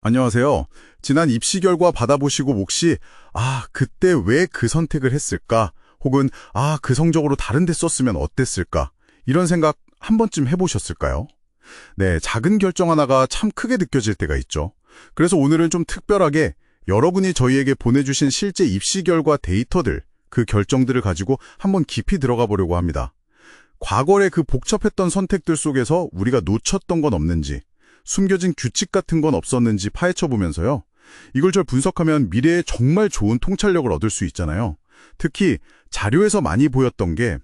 안녕하세요. 지난 입시 결과 받아보시고 혹시 그때 왜 그 선택을 했을까? 혹은 그 성적으로 다른 데 썼으면 어땠을까? 이런 생각 한 번쯤 해보셨을까요? 네, 작은 결정 하나가 참 크게 느껴질 때가 있죠. 그래서 오늘은 좀 특별하게 여러분이 저희에게 보내주신 실제 입시 결과 데이터들, 그 결정들을 가지고 한번 깊이 들어가 보려고 합니다. 과거의 그 복잡했던 선택들 속에서 우리가 놓쳤던 건 없는지, 숨겨진 규칙 같은 건 없었는지 파헤쳐보면서요. 이걸 잘 분석하면 미래에 정말 좋은 통찰력을 얻을 수 있잖아요. 특히 자료에서 많이 보였던 게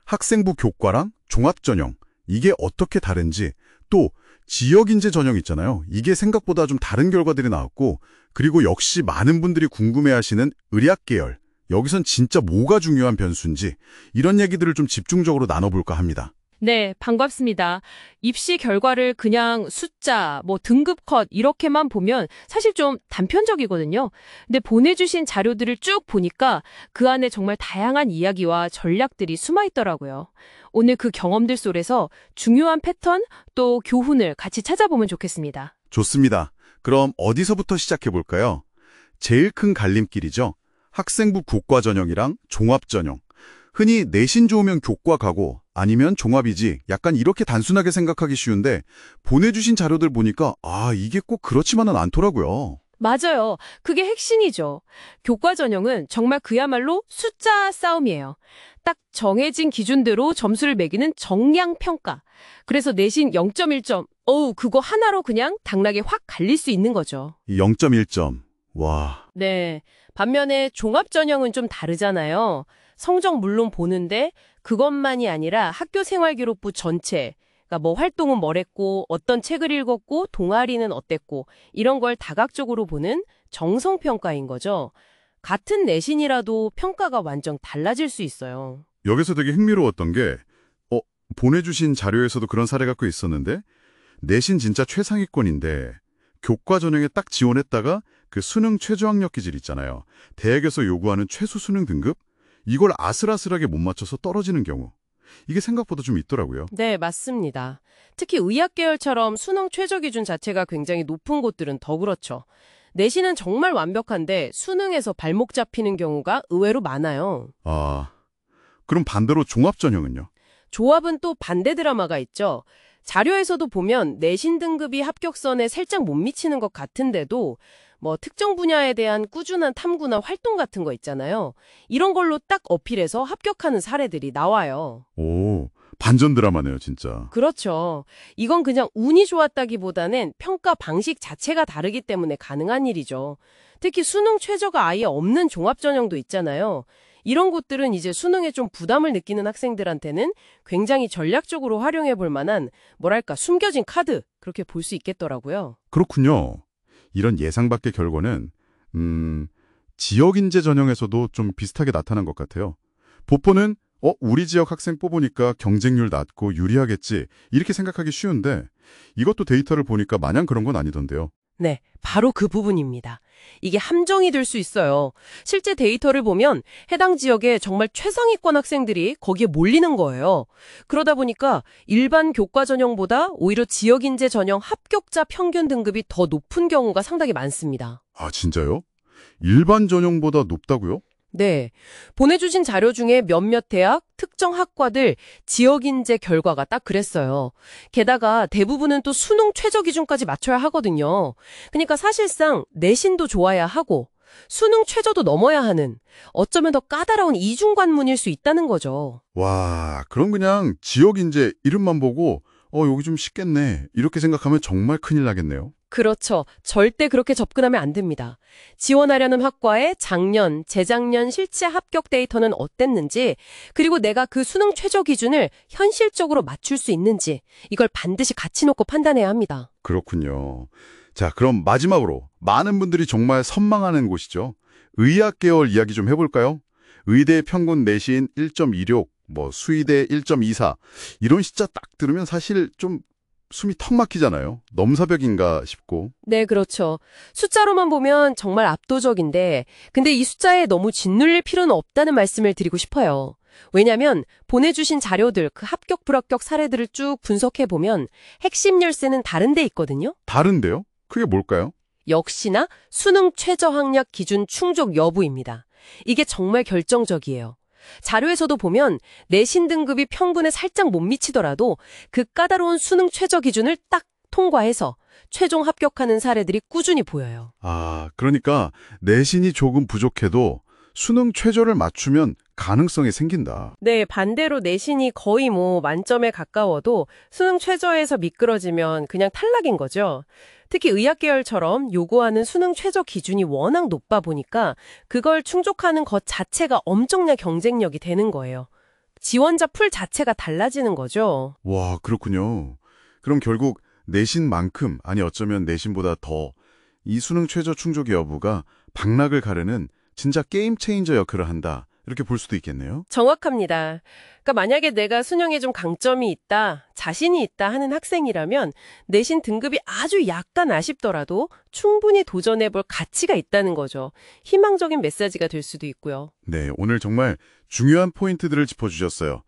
학생부 교과랑 종합전형, 이게 어떻게 다른지, 또 지역인재 전형 있잖아요. 이게 생각보다 좀 다른 결과들이 나왔고, 그리고 역시 많은 분들이 궁금해하시는 의학 계열, 여기선 진짜 뭐가 중요한 변수인지 이런 얘기들을 좀 집중적으로 나눠볼까 합니다. 네, 반갑습니다. 입시 결과를 그냥 숫자, 등급 컷 이렇게만 보면 사실 좀 단편적이거든요. 근데 보내주신 자료들을 쭉 보니까 그 안에 정말 다양한 이야기와 전략들이 숨어 있더라고요. 오늘 그 경험들 속에서 중요한 패턴 또 교훈을 같이 찾아보면 좋겠습니다. 좋습니다. 그럼 어디서부터 시작해볼까요? 제일 큰 갈림길이죠. 학생부 교과 전형이랑 종합 전형. 흔히 내신 좋으면 교과 가고 아니면 종합이지 약간 이렇게 단순하게 생각하기 쉬운데 보내주신 자료들 보니까 이게 꼭 그렇지만은 않더라고요. 맞아요. 그게 핵심이죠. 교과 전형은 정말 그야말로 숫자 싸움이에요. 딱 정해진 기준대로 점수를 매기는 정량 평가. 그래서 내신 0.1점, 그거 하나로 그냥 당락에 확 갈릴 수 있는 거죠. 이 0.1점. 와. 네. 반면에 종합 전형은 좀 다르잖아요. 성적 물론 보는데 그것만이 아니라 학교생활기록부 전체, 그러니까 활동은 뭘 했고 어떤 책을 읽었고 동아리는 어땠고 이런 걸 다각적으로 보는 정성평가인 거죠. 같은 내신이라도 평가가 완전 달라질 수 있어요. 여기서 되게 흥미로웠던 게 보내주신 자료에서도 그런 사례가 꽤 있었는데 내신 진짜 최상위권인데 교과 전형에 딱 지원했다가 그 수능 최저학력 기질 있잖아요. 대학에서 요구하는 최소 수능 등급? 이걸 아슬아슬하게 못 맞춰서 떨어지는 경우. 이게 생각보다 좀 있더라고요. 네, 맞습니다. 특히 의학 계열처럼 수능 최저 기준 자체가 굉장히 높은 곳들은 더 그렇죠. 내신은 정말 완벽한데 수능에서 발목 잡히는 경우가 의외로 많아요. 그럼 반대로 종합 전형은요? 조합은 또 반대 드라마가 있죠. 자료에서도 보면 내신 등급이 합격선에 살짝 못 미치는 것 같은데도 특정 분야에 대한 꾸준한 탐구나 활동 같은 거 있잖아요. 이런 걸로 딱 어필해서 합격하는 사례들이 나와요. 오, 반전 드라마네요, 진짜. 그렇죠. 이건 그냥 운이 좋았다기보다는 평가 방식 자체가 다르기 때문에 가능한 일이죠. 특히 수능 최저가 아예 없는 종합전형도 있잖아요. 이런 곳들은 이제 수능에 좀 부담을 느끼는 학생들한테는 굉장히 전략적으로 활용해 볼 만한 숨겨진 카드 그렇게 볼 수 있겠더라고요. 그렇군요. 이런 예상 밖의 결과는 지역인재 전형에서도 좀 비슷하게 나타난 것 같아요. 보포는 우리 지역 학생 뽑으니까 경쟁률 낮고 유리하겠지 이렇게 생각하기 쉬운데 이것도 데이터를 보니까 마냥 그런 건 아니던데요. 네, 바로 그 부분입니다. 이게 함정이 될 수 있어요. 실제 데이터를 보면 해당 지역의 정말 최상위권 학생들이 거기에 몰리는 거예요. 그러다 보니까 일반 교과 전형보다 오히려 지역인재 전형 합격자 평균 등급이 더 높은 경우가 상당히 많습니다. 진짜요? 일반 전형보다 높다고요? 네. 보내주신 자료 중에 몇몇 대학, 특정 학과들, 지역인재 결과가 딱 그랬어요. 게다가 대부분은 또 수능 최저 기준까지 맞춰야 하거든요. 그러니까 사실상 내신도 좋아야 하고 수능 최저도 넘어야 하는 어쩌면 더 까다로운 이중관문일 수 있다는 거죠. 와, 그럼 그냥 지역인재 이름만 보고 여기 좀 쉽겠네 이렇게 생각하면 정말 큰일 나겠네요. 그렇죠. 절대 그렇게 접근하면 안 됩니다. 지원하려는 학과의 작년, 재작년 실제 합격 데이터는 어땠는지, 그리고 내가 그 수능 최저 기준을 현실적으로 맞출 수 있는지, 이걸 반드시 같이 놓고 판단해야 합니다. 그렇군요. 자, 그럼 마지막으로 많은 분들이 정말 선망하는 곳이죠. 의학 계열 이야기 좀 해볼까요? 의대 평균 내신 1.26, 수의대 1.24 이런 숫자 딱 들으면 사실 좀 숨이 턱 막히잖아요. 넘사벽인가 싶고. 네, 그렇죠. 숫자로만 보면 정말 압도적인데, 근데 이 숫자에 너무 짓눌릴 필요는 없다는 말씀을 드리고 싶어요. 왜냐면 보내주신 자료들, 그 합격, 불합격 사례들을 쭉 분석해보면 핵심 열쇠는 다른 데 있거든요. 다른데요? 그게 뭘까요? 역시나 수능 최저 학력 기준 충족 여부입니다. 이게 정말 결정적이에요. 자료에서도 보면 내신 등급이 평균에 살짝 못 미치더라도 그 까다로운 수능 최저 기준을 딱 통과해서 최종 합격하는 사례들이 꾸준히 보여요. 아, 그러니까 내신이 조금 부족해도 수능 최저를 맞추면 가능성이 생긴다. 네, 반대로 내신이 거의 만점에 가까워도 수능 최저에서 미끄러지면 그냥 탈락인 거죠. 특히 의학계열처럼 요구하는 수능 최저 기준이 워낙 높아 보니까 그걸 충족하는 것 자체가 엄청난 경쟁력이 되는 거예요. 지원자 풀 자체가 달라지는 거죠. 와, 그렇군요. 그럼 결국 내신만큼, 아니 어쩌면 내신보다 더 이 수능 최저 충족 여부가 박락을 가르는 진짜 게임 체인저 역할을 한다. 이렇게 볼 수도 있겠네요. 정확합니다. 그러니까 만약에 내가 수능에 좀 강점이 있다, 자신이 있다 하는 학생이라면 내신 등급이 아주 약간 아쉽더라도 충분히 도전해볼 가치가 있다는 거죠. 희망적인 메시지가 될 수도 있고요. 네, 오늘 정말 중요한 포인트들을 짚어주셨어요.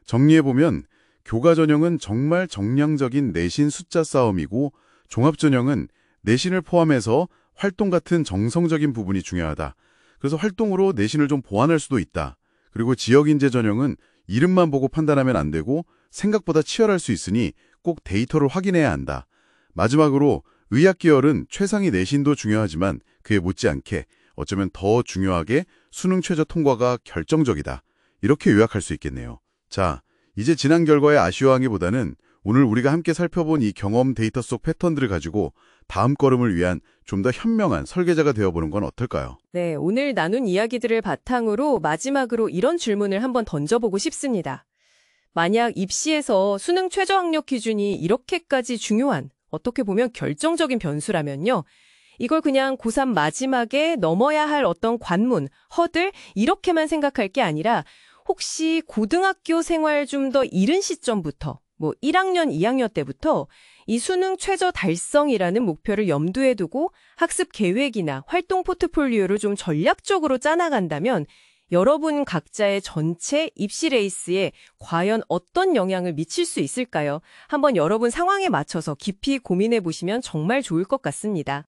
정리해보면 교과 전형은 정말 정량적인 내신 숫자 싸움이고 종합 전형은 내신을 포함해서 활동 같은 정성적인 부분이 중요하다. 그래서 활동으로 내신을 좀 보완할 수도 있다. 그리고 지역인재 전형은 이름만 보고 판단하면 안 되고 생각보다 치열할 수 있으니 꼭 데이터를 확인해야 한다. 마지막으로 의학 계열은 최상위 내신도 중요하지만 그에 못지않게 어쩌면 더 중요하게 수능 최저 통과가 결정적이다. 이렇게 요약할 수 있겠네요. 자, 이제 지난 결과에 아쉬워하기보다는 오늘 우리가 함께 살펴본 이 경험 데이터 속 패턴들을 가지고 다음 걸음을 위한 좀 더 현명한 설계자가 되어보는 건 어떨까요? 네, 오늘 나눈 이야기들을 바탕으로 마지막으로 이런 질문을 한번 던져보고 싶습니다. 만약 입시에서 수능 최저 학력 기준이 이렇게까지 중요한, 어떻게 보면 결정적인 변수라면요. 이걸 그냥 고3 마지막에 넘어야 할 어떤 관문, 허들 이렇게만 생각할 게 아니라 혹시 고등학교 생활 좀 더 이른 시점부터 1학년, 2학년 때부터 이 수능 최저 달성이라는 목표를 염두에 두고 학습 계획이나 활동 포트폴리오를 좀 전략적으로 짜나간다면 여러분 각자의 전체 입시 레이스에 과연 어떤 영향을 미칠 수 있을까요? 한번 여러분 상황에 맞춰서 깊이 고민해 보시면 정말 좋을 것 같습니다.